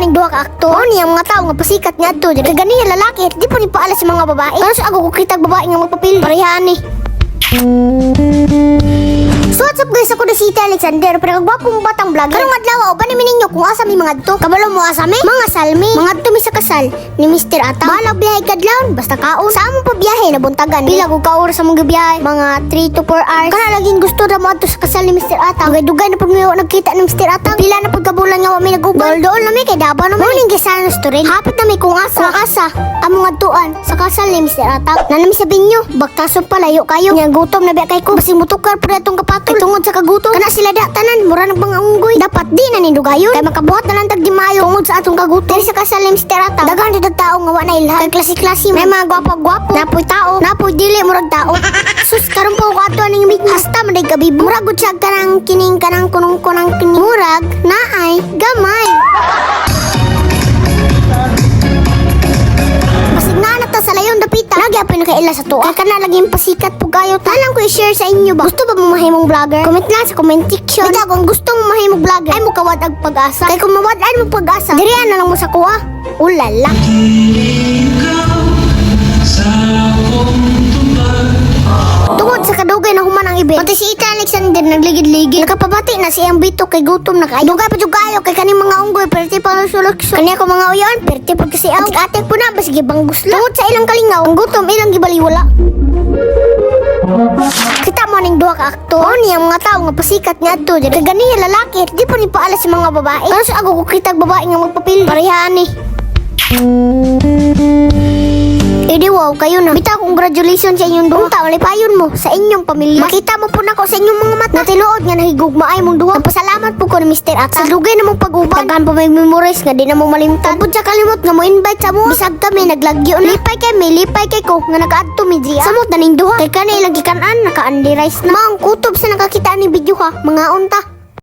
ning duha ka aktor. O niya mga tao nga pasikat nga adto. Kay ganiya lalaki, di po ni paala sa mga babae. Pero sa ako kukitag babae nga magpapil. Parehaan ni. So what's up guys, ako na si Ita Alexander. Pero kagwapong batang vlogger. Karong adlaw, ba namin ninyo kung asa mi mga adto? Kabalo mo asa mi? Mga salmi. Mga adto mi sa kasal ni Mr. Ata. Balag biyahe kadlawon, basta kaon. Sa among pa biyahe na buntagan. Pila ko ka oras sa mong biyahe? Mga 3 to 4 hours. Kana laging gusto ra mo adto sa kasal ni Mr. Ata. Dugay na pud mi nagkita ni Mr. Ata. Pila na pud kabulan nga wa mi nag-ugol. Doon na mi kay Davao naman. Morning gisan story. Hapit na mi kung asa among adtuan sa kasal ni Mr. Ata. Nanami sabihin nyo, bagtason palayo kayo. Nga gutom na biya kay ko. Basi mutukar pud atong kapatol. Tungod sa kagutom. Kana sila da tanan mura nang mga unggoy. Dapat di na nindugayon. Kay makabuhat na lang tag di maayo tungod sa atong kagutom. Diri sa kasal ni Mr. Ata. Daghan jud tao nga wa na ilhan. Kay klase-klase may mga gwapo-gwapo. Napoy tao, napoy dili murag tao. Sus karon po ko ato ning mig hasta man day gabibo. Murag gud siya kanang kining kanang kunong-kunang kining. Murag naay gamay. Sa layon dapita lagi ang pinakaila sa tuwa. Kaya na laging pasikat po kayo. Talang ko i-share sa inyo ba? Gusto ba mo mahimong vlogger? Comment lang sa comment section. Bita kung gusto mo mahimong vlogger ay mo kawad ang pag-asa. Kaya kung mawad ay mo pag-asa, dirihan na lang mo sa kuha. Ulala. Tungod sa kadugay na human ang event, pati si Ita Alexander nagligid-ligid. Nakapabati na siyang bito kay gutom na kayo. Dugay pa jud kayo kay kaning mga unggoy perti pa sulok. Kanya ko mga uyon perti pa kasi aw. Atik po na basig bang guslo. Tungod sa ilang kalingaw, ang gutom ilang gibaliwala. Kita mo ning duha ka aktor. O niya mga tao nga pasikat nga adto. Kay ganiya lalaki, di po ni paala sa mga babae. Pero sa ako kukitag babae nga magpapil. Parehaan ni. Edi wow, kayo na. Bita, congratulations sa inyong duha. Unta, malipayon mo sa inyong pamilya. Makita mo po na ko sa inyong mga mata. Natiluod nga nahigugma ay mong duha. Pasalamat po ko ni Mr. Ata. Sa lugay na mong pag-uban. Taghan pa may memories nga di na mo malimtan. Tagpod siya kalimot nga mo invite sa mo. Bisag kami, naglagyo na. Lipay kay ko nga nakaadto mi diya. Samot na ning duha. Kay kanay lagi kanan, naka-Andy Rice na. Maong kutob sa nakakita ni video ha. Mga unta.